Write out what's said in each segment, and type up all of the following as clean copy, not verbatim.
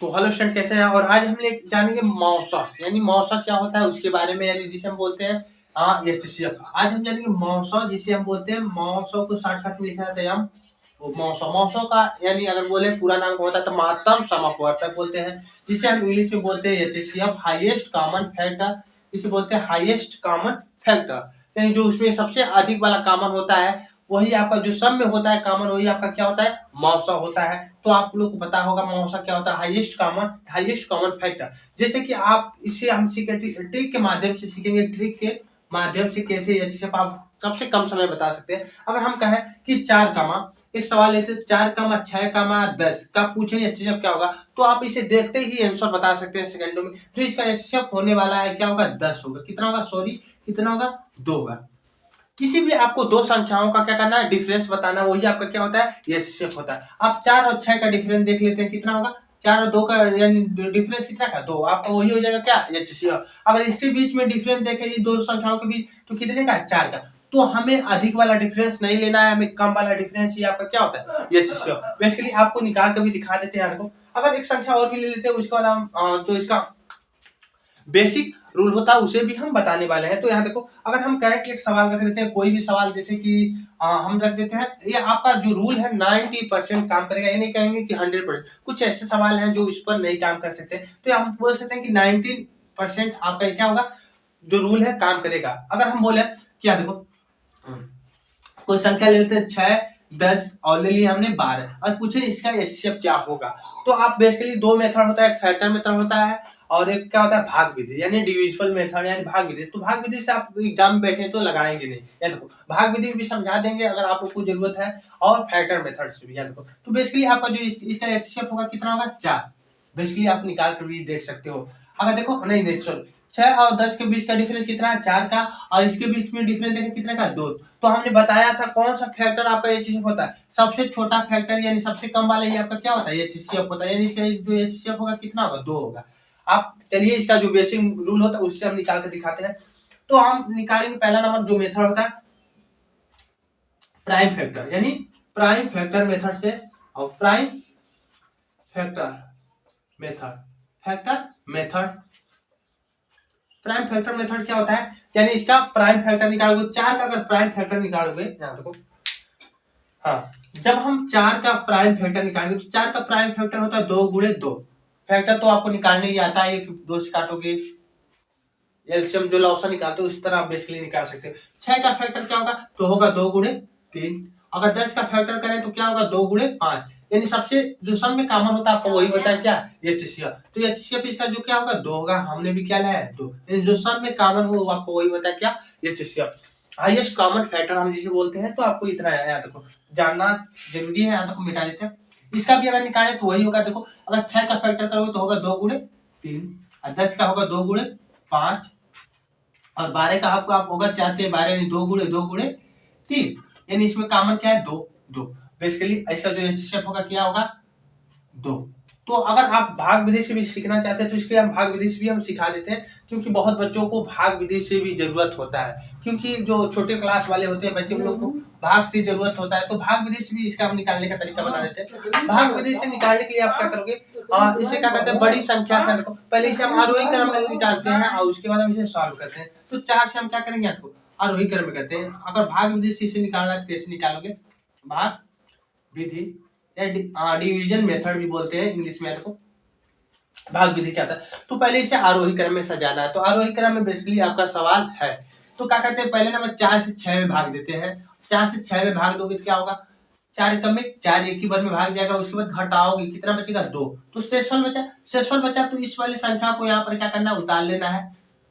तो hello student, कैसे हैं? और आज हम लोग जानेंगे मौसा, यानी मौसा क्या होता है उसके बारे में, यानी जिसे हम बोलते हैं एचसीएफ। आज हम जानेंगे मौसा, जिसे हम बोलते हैं मौसा को शॉर्टकट में लिखा जाता है हम मौसा। मौसा का यानी अगर बोले पूरा नाम होता है तो महत्तम समअपवर्तक बोलते हैं, जिसे हम इंग्लिश में बोलते हैं एचसीएफ, हाईएस्ट कॉमन फैक्टर। जिसे बोलते हैं हाईएस्ट कॉमन फैक्टर, यानी जो उसमें सबसे अधिक वाला कॉमन होता है वही आपका जो सब में होता है कॉमन, वही आपका क्या होता है, मौसा होता है। तो आप लोग को पता होगा मौसा क्या होता है, हाईएस्ट कॉमन फैक्टर। जैसे कि आप इसे हम ट्रिक के माध्यम से सीखेंगे, ट्रिक के माध्यम से कैसे ऐसे आप सबसे कम समय बता सकते हैं। अगर हम कहें कि 4 कामा, एक सवाल लेते 4 कामा 6 कामा 10 का पूछे एचसीएफ क्या होगा, तो आप इसे देखते ही आंसर बता सकते हैं सेकंडों में। जो इसका एचसीएफ होने वाला है क्या होगा, 10 होगा। कितना होगा, सॉरी कितना होगा, 2 होगा। किसी भी आपको दो संख्याओं का क्या करना है, डिफरेंस बताना, वही आपका क्या होता है, एचसीएफ होता है। आप 4 और 6 का डिफरेंस देख लेते हैं, कितना होगा, 4 और 2 का यानी डिफरेंस कितना का, 2। आपका वही हो जाएगा क्या, एचसीएफ। अगर इसके बीच में डिफरेंस देखें, ये दो संख्याओं के बीच, तो कितने का, 4 का। तो हमें अधिक वाला डिफरेंस नहीं लेना है, हमें कम वाला डिफरेंस ही आपका क्या होता है, एचसीएफ। बेसिकली आपको निकाल कर भी दिखा देते हैं। देखो अगर एक संख्या और भी ले लेते हैं, उसके बाद हम जो इसका बेसिक रूल होता है उसे भी हम बताने वाले हैं। तो यहाँ देखो, अगर हम कहें कि एक सवाल रख देते हैं, कोई भी सवाल, जैसे कि हम रख देते हैं, ये आपका जो रूल है 90% काम करेगा, ये नहीं कहेंगे कि 100%। कुछ ऐसे सवाल हैं जो इस पर नहीं काम कर सकते, तो हम बोल सकते हैं कि 90% आपका क्या होगा, जो रूल है काम करेगा। अगर हम बोले क्या, देखो कोई संख्या ले लेते हैं 6, 10 और ले लिया हमने 12 और पूछे इसका एचसीएफ क्या होगा। तो आप बेसिकली दो मेथड होता है, एक फैक्टर मेथड होता है और एक क्या होता है, भाग विधि, यानी डिविजिबल मेथड यानी भाग विधि। तो भाग विधि से आप एग्जाम में बैठे तो लगाएंगे नहीं, या देखो भाग विधि भी समझा देंगे अगर आप लोग को जरूरत है, और फैक्टर मेथड से भी। या देखो तो बेसिकली आपका जो इसका एचसीएफ होगा कितना होगा, 4। बेसिकली आप निकाल कर भी देख सकते हो। अगर देखो नहीं नहीं सॉरी, 6 और 10 के बीच का डिफरेंस कितना है, 4 का, और इसके बीच में डिफरेंस देखें कितने का, 2। तो हमने बताया था कौन सा फैक्टर आपका एचसीएफ होता है, सबसे छोटा फैक्टर यानी सबसे कम वाला, ये आपका क्या होता है, एचसीएफ होता है। यानी इसका जो एचसीएफ होगा कितना होगा, 2 होगा। आप चलिए इसका जो बेसिक रूल होता है उससे हम निकाल कर दिखाते हैं। तो हम निकालेंगे पहला नंबर जो मेथड होता है प्राइम फैक्टर, यानी प्राइम फैक्टर मेथड से। और prime factor method, factor method, prime factor method क्या होता है, यानी इसका प्राइम फैक्टर निकालोगे, 4 का अगर प्राइम फैक्टर निकालोगे, यहाँ देखो, हाँ, जब हम 4 का प्राइम फैक्टर निकालेंगे तो 4 का प्राइम फैक्टर होता है 2 गुणे 2। फैक्टर तो आपको निकालने ही आता है, 2 से काटोगे, एलसीएम जो लॉसा निकालते हो उस तरह आप बेसिकली निकाल सकते हो। 6 का फैक्टर क्या होगा, तो होगा 2 गुणे 3। अगर 10 का फैक्टर करें तो क्या होगा, 2 गुणे 5। यानी सबसे जो सब में कॉमन होता है आपको वही होता है क्या, एचसीएफ। तो एचसीएफ इसका जो क्या होगा, 2 होगा। हमने भी क्या लाया है, 2। यानी जो सब में कॉमन हो आपको वही होता है क्या, एचसीएफ, हाईएस्ट कॉमन फैक्टर हम जिसे बोलते हैं। तो आपको इतना याद रखो, जानना जरूरी है। यहाँ तक मिटा देते हैं। इसका भी अगर निकाले तो वही होगा। देखो अगर 6 का फैक्टर करोगे तो होगा 2 गुणे 3, और 10 का होगा 2 गुणे 5, और 12 का आपको आप होगा चाहते 12 यानी 2 गुणे 2 गुणे 3। यानी इसमें कॉमन क्या है, 2 2। बेसिकली इसका जो एचसीएफ होगा क्या होगा, 2। तो अगर आप भाग विधि से भी सीखना चाहते हैं तो इसके हम भाग विधि से भी हम सिखा देते हैं, क्योंकि बहुत बच्चों को भाग विधि से भी जरूरत होता है। क्योंकि जो छोटे क्लास वाले होते हैं बच्चे, उन लोग को भाग से जरूरत होता है, तो भाग विधि से भी इसका हम निकालने का तरीका बता देते हैं। भाग विधि से निकालने के लिए आप क्या करोगे, इसे क्या कहते हैं, बड़ी संख्या से। देखो पहले इसे हम आरोही क्रम में निकालते हैं और उसके बाद हम इसे सॉल्व करते हैं। तो 4 से हम क्या करेंगे, आपको आरोही क्रम में करते हैं। अगर भाग विधि से इसे निकालना है तो कैसे निकालोगे, भाग विधि या डिवीजन मेथड भी बोलते हैं इंग्लिश में। देखो भाग विधि क्या था, तो पहले इसे आरोही क्रम में सजाना है। तो आरोही क्रम में बेसिकली आपका सवाल है, तो क्या कहते हैं, पहले नंबर 4 से 6 में भाग देते हैं। 4 से 6 में भाग दोगे तो क्या होगा, 4 एकम में 4 एक ही बार में भाग जाएगा। उसके बाद घटाओगे, कितना बचेगा, 2। तो शेषफल बचा, शेषफल बचा तो इस वाली संख्या को यहाँ पर क्या करना है, उतार लेना है।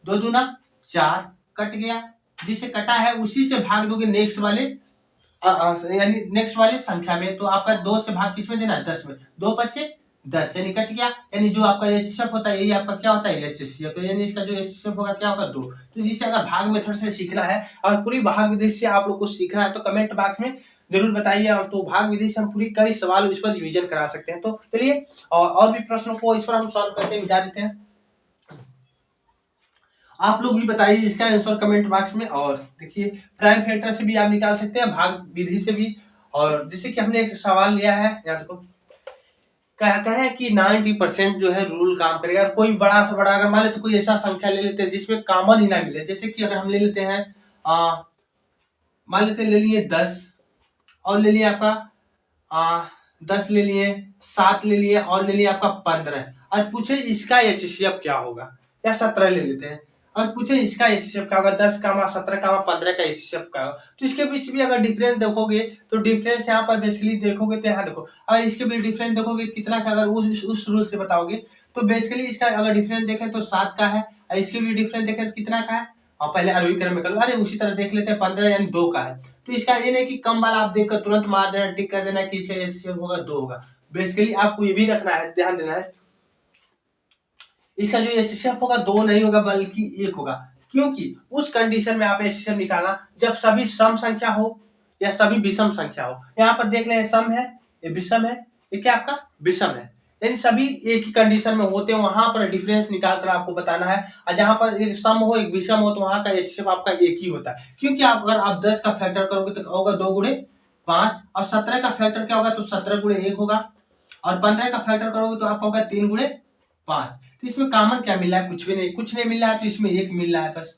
2 दूना 4 कट गया, जिसे कटा है उसी से भाग दोगे नेक्स्ट वाले यानी नेक्स्ट वाली संख्या में। तो आपका 2 से भाग किसमें देना है, 10 में। 2 बचे 10 से निकट गया, यानी जो आपका एचसीएफ होता है यही आपका क्या होता है, एचसीएफ। यानी इसका जो एचसीएफ होगा क्या होगा, 2। तो जिसे अगर भाग मेथड से सीखना है और पूरी भाग विधि से आप लोग को सीखना है तो कमेंट बॉक्स में जरूर बताइए। तो भाग विधि से हम पूरी कई सवाल इस पर रिवीजन करा सकते हैं। तो चलिए और भी प्रश्नों को इस पर हम सॉल्व करते मिटा देते हैं। आप लोग भी बताइए इसका आंसर कमेंट बॉक्स में। और देखिए प्राइम फैक्टर से भी आप निकाल सकते हैं, भाग विधि से भी। और जैसे कि हमने एक सवाल लिया है, याद रखो क्या है कि 90% जो है रूल काम करेगा। कोई बड़ा से बड़ा अगर मान लेते कोई ऐसा संख्या ले लेते हैं जिसमें कॉमन ही ना मिले, जैसे कि अगर हम ले लेते हैं मान लेते ले लिए 10 और ले लिए आपका 10 ले लिए, 7 ले लिए और ले लिए आपका 15 और पूछे इसका एचसीएफ क्या होगा, या 17 ले लेते हैं और पूछे इसका एचसीएफ क्या होगा, 10 का 17 का 15 का एचसीएफ क्या होगा। तो इसके बीच भी अगर डिफरेंस देखोगे तो डिफरेंस यहाँ पर बेसिकली देखोगे तो यहाँ देखो, अगर इसके बीच डिफरेंस देखोगे कितना का, अगर उस रूल से बताओगे तो बेसिकली इसका अगर डिफरेंस देखें तो 7 का है और इसके भी डिफरेंस देखें तो कितना का है, और पहले अरबी क्रम में कर लो। अरे उसी तरह देख लेते हैं 15 यानी 2 का है, तो इसका ये नहीं कि कम वाला आप देखकर तुरंत मार देना, टिक कर देना कि इसका एचसीएफ होगा 2 होगा। बेसिकली आपको ये भी रखना है, ध्यान देना है इसका जो एचसीएफ होगा 2 नहीं होगा बल्कि 1 होगा, क्योंकि उस कंडीशन में आप एचसीएफ निकालना जब सभी सम संख्या हो या सभी विषम संख्या हो। यहाँ पर देख लें सम है, ये विषम है, ये क्या आपका विषम है, यानी सभी एक ही कंडीशन में होते हैं, वहां पर डिफरेंस निकाल कर आपको बताना है। और जहां पर एक सम हो एक विषम हो तो वहां का एचसीएफ आपका एक ही होता है, क्योंकि आप अगर आप 10 का फैक्टर करोगे तो होगा 2 गुणे 5 और 17 का फैक्टर क्या होगा तो 17 गुणे 1 होगा और 15 का फैक्टर करोगे तो आपका होगा 3 गुणे 5। तो इसमें कॉमन क्या मिला है, कुछ भी नहीं, कुछ नहीं मिल रहा है तो इसमें 1 मिल रहा है बस।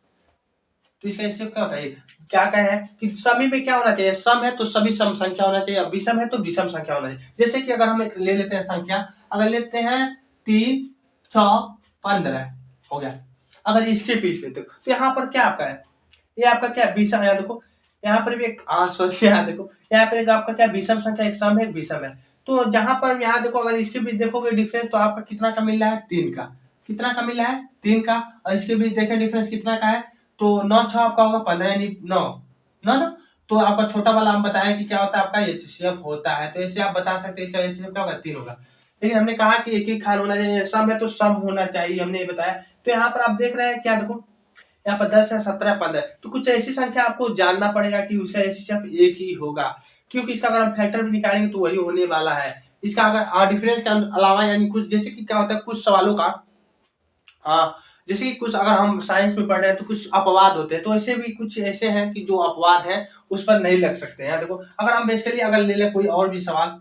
तो इसका एचसीएफ क्या होता है, क्या कहे कि सभी में क्या होना चाहिए, सम है तो सभी सम संख्या होना चाहिए, विषम है तो विषम संख्या होना चाहिए। जैसे कि अगर हम ले लेते हैं संख्या, अगर लेते हैं 3 6 15 हो गया, अगर इसके बीच में तो यहाँ पर क्या आपका है, ये आपका क्या विषम है, देखो यहाँ पर भी एक सॉरी यहाँ देखो यहाँ पर एक आपका क्या विषम संख्या, एक सम है एक विषम है। तो जहां पर यहाँ देखो अगर इसके बीच देखोगे डिफरेंस तो आपका कितना का मिल रहा है 3 का, कितना का मिल रहा है 3 का, और इसके बीच देखें डिफरेंस कितना का है तो 9 6 आपका होगा 15 यानी 9 ना ना। तो आपका छोटा वाला हम बताएं कि क्या होता है आपका एचसीएफ होता है, तो ऐसे आप बता सकते हैं इसका एचसीएफ क्या होगा 3 होगा। लेकिन हमने कहा कि एक ही खान होना चाहिए, सम है तो सम होना चाहिए, हमने ये बताया। तो यहाँ पर आप देख रहे हैं क्या देखो यहाँ पर 10 है 17 15, तो कुछ ऐसी संख्या आपको जानना पड़ेगा कि उसका एचसीएफ एक ही होगा, क्योंकि इसका अगर हम फैक्टर भी निकालेंगे तो वही होने वाला है। इसका अगर डिफरेंस के अलावा यानी कुछ जैसे कि क्या होता है कुछ सवालों का जैसे कि कुछ अगर हम साइंस में पढ़ रहे हैं तो कुछ अपवाद होते हैं, तो ऐसे भी कुछ ऐसे हैं कि जो अपवाद हैं उस पर नहीं लग सकते हैं। देखो अगर हम बेसिकली अगर ले लें कोई और भी सवाल,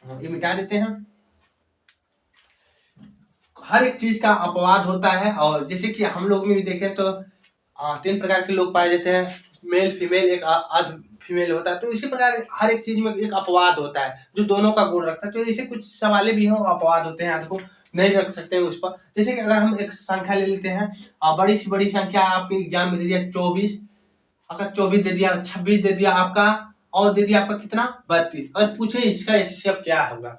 ये मिटा देते हैं। हर एक चीज का अपवाद होता है, और जैसे कि हम लोग में भी देखें तो 3 प्रकार के लोग पाए जाते हैं, मेल फीमेल एक अर्ध फीमेल होता है। तो इसी प्रकार हर एक चीज में एक अपवाद होता है जो दोनों का गुण रखता है। तो ऐसे कुछ सवाले भी हैं अपवाद होते हैं, आपको नहीं रख सकते हैं उस पर। जैसे कि अगर हम एक संख्या ले लेते हैं, बड़ी से बड़ी संख्या आपके एग्जाम में दे दिया 24, अगर 24 दे दिया 26 दे दिया आपका, और दे दिया आपका कितना 32, और पूछे इसका एचसीएफ क्या होगा,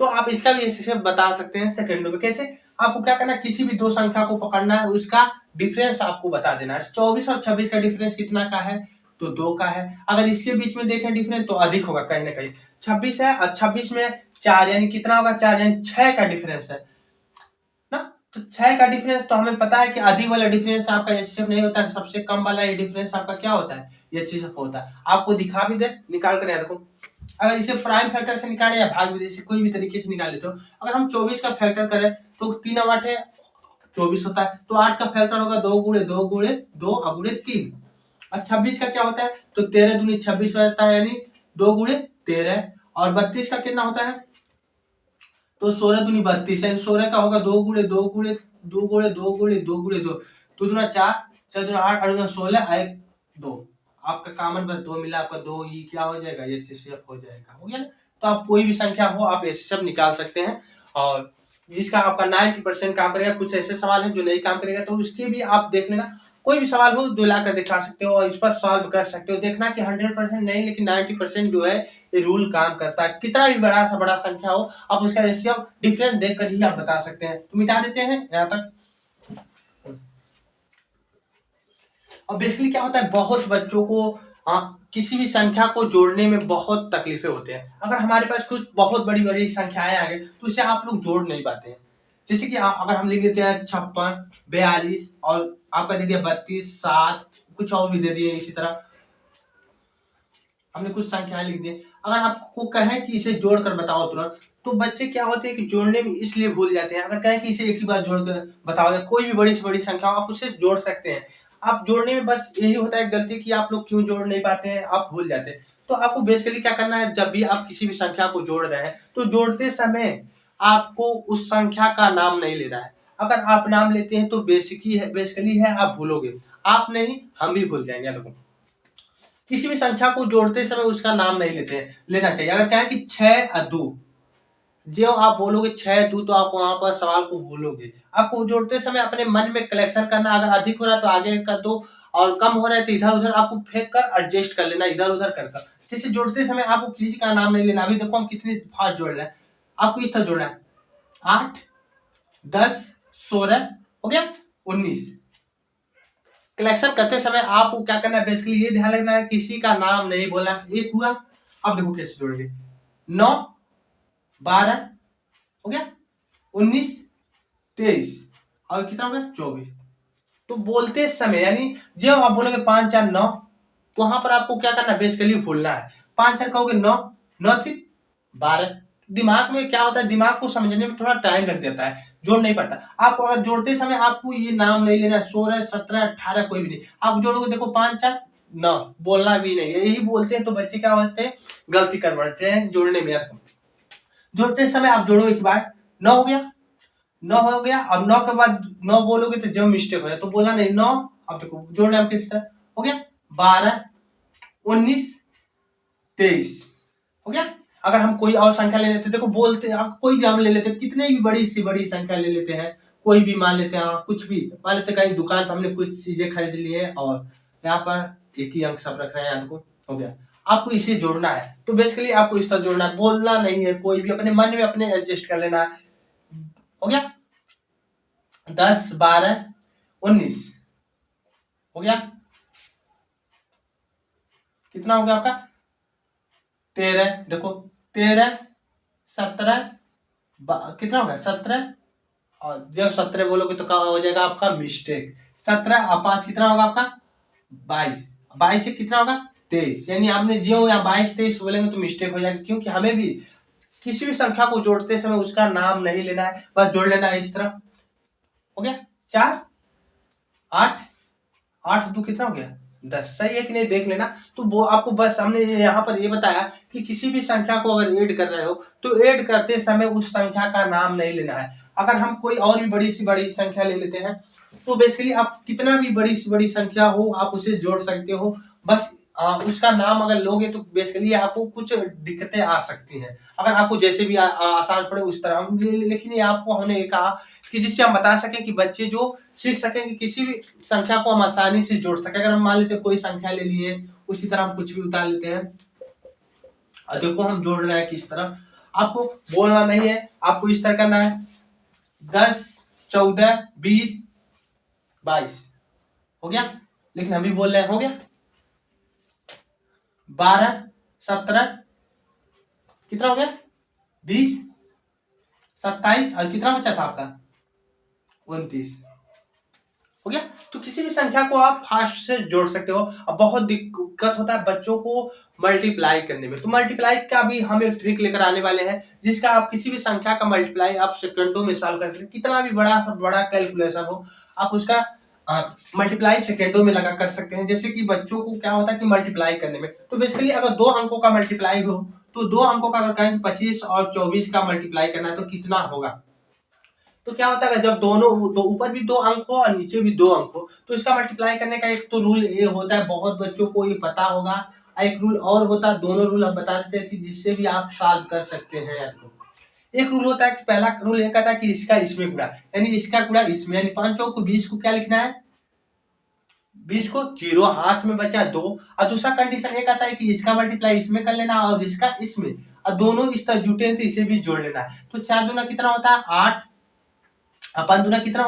तो आप इसका भी एचसीएफ बता सकते हैं सेकंडों में। कैसे, आपको क्या करना है किसी भी दो संख्या को पकड़ना है, उसका डिफरेंस आपको बता देना है। 24 और 26 का डिफरेंस कितना का है तो 2 का है। अगर इसके बीच में देखें डिफरेंस तो अधिक होगा कहीं ना कहीं, 26 है और 26 में 4 यानी कितना होगा 4 यानी 6 का डिफरेंस है ना। तो 6 का डिफरेंस तो हमें पता है कि अधिक वाला डिफरेंस आपका एचसीएफ नहीं होता है, सबसे कम वाला ये डिफरेंस आपका क्या होता है एचसीएफ होता है। आपको दिखा भी दे निकाल कर देखो, अगर इसे प्राइम फैक्टर से निकाले या भाग विधि से कोई भी तरीके से निकाल लेते हो। अगर हम 24 का फैक्टर करें तो 3 और 8 24 होता है, तो 8 का फैक्टर होगा 2 गुणे 2 गुणे 2 गुणे 3। और 26 का क्या होता है तो 13 दूनी 26 हो जाता है यानी 2 गुणे 13। और 32 का कितना होता है तो 16 दूनी 32 यानी 16 का होगा 2 गुणे 2 गुणे 2 गुणे 2 गुणे 2 गुणे 2, 2 दूना 4 4 दूना 8 8 दूना 16 1 2, आपका कॉमन बस 2 मिला, आपका 2 ही क्या हो जाएगा एचसीएफ हो जाएगा, हो गया ना। तो आप कोई भी संख्या हो आप एचसीएफ निकाल सकते हैं, और जिसका आपका 90% काम करेगा। कुछ ऐसे सवाल हैं जो नहीं काम करेगा तो उसके भी आप देख लेना, कोई भी सवाल हो जो लाकर दिखा सकते हो और इस पर सॉल्व कर सकते हो। देखना कि 100% नहीं लेकिन 90% जो है ये रूल काम करता है। कितना भी बड़ा सा बड़ा संख्या हो आप उसका एचसीएफ डिफरेंस देखकर ही आप बता सकते हैं। तो मिटा देते हैं यहाँ तक। और बेसिकली क्या होता है बहुत बच्चों को किसी भी संख्या को जोड़ने में बहुत तकलीफें होते हैं। अगर हमारे पास कुछ बहुत बड़ी बड़ी संख्याएं आ गई तो उसे आप लोग जोड़ नहीं पाते हैं। जैसे कि अगर हम लिख देते हैं 56 42 और आपका दे दिया 32 7, कुछ और भी दे दिए इसी तरह हमने कुछ संख्याएं लिख दी। अगर आपको कहें कि इसे जोड़कर बताओ तुरंत, तो बच्चे क्या होते हैं कि जोड़ने में इसलिए भूल जाते हैं। अगर कहें कि इसे एक ही बार जोड़कर बताओ, कोई भी बड़ी से बड़ी संख्या आप उसे जोड़ सकते हैं, आप जोड़ने में बस यही होता है गलती कि आप लोग क्यों जोड़ नहीं पाते हैं, आप भूल जाते हैं। तो आपको बेसिकली क्या करना है, जब भी आप किसी भी संख्या को जोड़ रहे हैं तो जोड़ते समय आपको उस संख्या का नाम नहीं लेना है। अगर आप नाम लेते हैं तो बेसिकली है आप भूलोगे, आप नहीं हम भी भूल जाएंगे। देखो किसी भी संख्या को जोड़ते समय उसका नाम नहीं लेना चाहिए। अगर क्या है कि 6 और 2, जो आप बोलोगे 6 2 तो आप वहां पर सवाल को भूलोगे। आपको जोड़ते समय अपने मन में कलेक्शन करना, अगर अधिक हो रहा है तो आगे कर दो और कम हो रहा है तो इधर उधर आपको फेंक कर एडजस्ट कर लेना, इधर उधर कर। जैसे जोड़ते समय आपको किसी का नाम नहीं लेना। अभी देखो हम कितनी फास्ट जोड़ रहे हैं, आपको इस तरह जोड़ना है 8 10 16 हो गया 19। कलेक्शन करते समय आपको क्या करना है, बेसिकली ये ध्यान रखना है किसी का नाम नहीं बोलना। एक हुआ, अब देखो कैसे जोड़ेंगे 9 12 हो गया 19 23 और कितना हो गया 24। तो बोलते समय यानी जब आप बोलोगे 5 4 9 तो वहां पर आपको क्या करना है, बेसिकली भूलना है। 5 4 कहोगे 9 9 3 12। दिमाग में क्या होता है, दिमाग को समझने में थोड़ा टाइम लग जाता है, जोड़ नहीं पाता। आपको अगर जोड़ते समय आपको ये नाम नहीं लेना, 16 17 18 कोई भी नहीं। आप जोड़ोगे देखो 5 4 9 बोलना भी नहीं है, यही बोलते हैं तो बच्चे क्या होते हैं, गलती कर बैठते हैं जोड़ने में। जोड़ते समय आप जोड़ोगे के बाद 9 हो गया 9 हो गया। अब 9 के बाद 9 बोलोगे तो जब मिस्टेक हो जाए तो बोला नहीं 9। अब देखो जोड़ना हम किस तरह हो गया 12 19 23 हो गया। अगर हम कोई और संख्या ले लेते, देखो बोलते आप कोई भी हम ले लेते, कितने भी बड़ी सी बड़ी संख्या ले लेते हैं, कोई भी मान लेते हैं, कुछ भी मान लेते, कहीं दुकान पर हमने कुछ चीजें खरीद ली है और यहाँ पर एक ही अंक सब रख रहे हैं, आपको हो गया। आपको इसे जोड़ना है तो बेसिकली आपको इस तरह जोड़ना है, बोलना नहीं है, कोई भी अपने मन में अपने एडजस्ट कर लेना है। हो गया 10 12 19 हो गया, कितना हो गया आपका 13। देखो 13 17 कितना हो गया 17 और जब 17 बोलोगे तो क्या हो जाएगा आपका मिस्टेक। 17 और 5 कितना होगा आपका 22। 22 से कितना होगा 23। यानी आपने जो या 22 23 बोलेंगे तो मिस्टेक हो जाएगा, क्योंकि हमें भी किसी भी संख्या को जोड़ते समय उसका नाम नहीं लेना है, बस जोड़ लेना है इस तरह। हो गया 4 8 8 2 कितना हो गया 10। सही है कि नहीं देख लेना। तो वो आपको बस हमने यहाँ पर ये बताया कि किसी भी संख्या को अगर ऐड कर रहे हो तो ऐड करते समय उस संख्या का नाम नहीं लेना है। अगर हम कोई और भी बड़ी सी बड़ी संख्या ले लेते हैं तो बेसिकली आप कितना भी बड़ी सी बड़ी संख्या हो आप उसे जोड़ सकते हो, बस उसका नाम अगर लोगे तो बेसिकली आपको कुछ दिक्कतें आ सकती हैं। अगर आपको जैसे भी आसान पड़े उस तरह लेकिन ये आपको हमने कहा कि जिससे हम बता सकें कि बच्चे जो सीख सकें कि किसी भी संख्या को हम आसानी से जोड़ सकें। अगर हम मान लेते हैं कोई संख्या ले लिए, उसी तरह हम कुछ भी उतार लेते हैं और देखो हम जोड़ रहे हैं किस तरह, आपको बोलना नहीं है, आपको इस तरह करना है 10 14 20 22 हो गया। लेकिन हम भी बोल रहे हैं हो गया 12 17 कितना हो गया 20 27 और कितना बचा था आपका 29 हो गया। तो किसी भी संख्या को आप फास्ट से जोड़ सकते हो। अब बहुत दिक्कत होता है बच्चों को मल्टीप्लाई करने में, तो मल्टीप्लाई का भी हम एक ट्रिक लेकर आने वाले हैं जिसका आप किसी भी संख्या का मल्टीप्लाई आप सेकंडों में सॉल्व कर सकते। कितना भी बड़ा कैलकुलेशन हो आप उसका मल्टीप्लाई सेकंडों में लगा कर सकते हैं। जैसे कि बच्चों को क्या होता है कि मल्टीप्लाई करने में, तो बेसिकली अगर 2 अंकों का मल्टीप्लाई हो तो 2 अंकों का अगर कहें 25 और 24 का मल्टीप्लाई करना है तो कितना होगा, तो क्या होता है जब दोनों तो ऊपर भी 2 अंक हो और नीचे भी 2 अंक हो तो इसका मल्टीप्लाई करने का एक तो रूल ये होता है, बहुत बच्चों को ये पता होगा। एक रूल और होता है, दोनों रूल हम बता देते हैं कि जिससे भी आप सॉल्व कर सकते हैं। एक रूल होता है कि पहला रूल ये कहता है कि इसका इसमें गुणा, यानी इसका गुणा इसमें, यानी 5 चौक को 20 को क्या लिखना है 20 को 0 हाथ में बचा 2। और दूसरा कंडीशन ये कहता है कि इसका मल्टीप्लाई इसमें कर लेना और इसका इसमें, और दोनों इस तरह जुटे हैं तो इसे भी जोड़ लेना है। तो 4 दूना कितना होता है 8 और 5 दूना कितना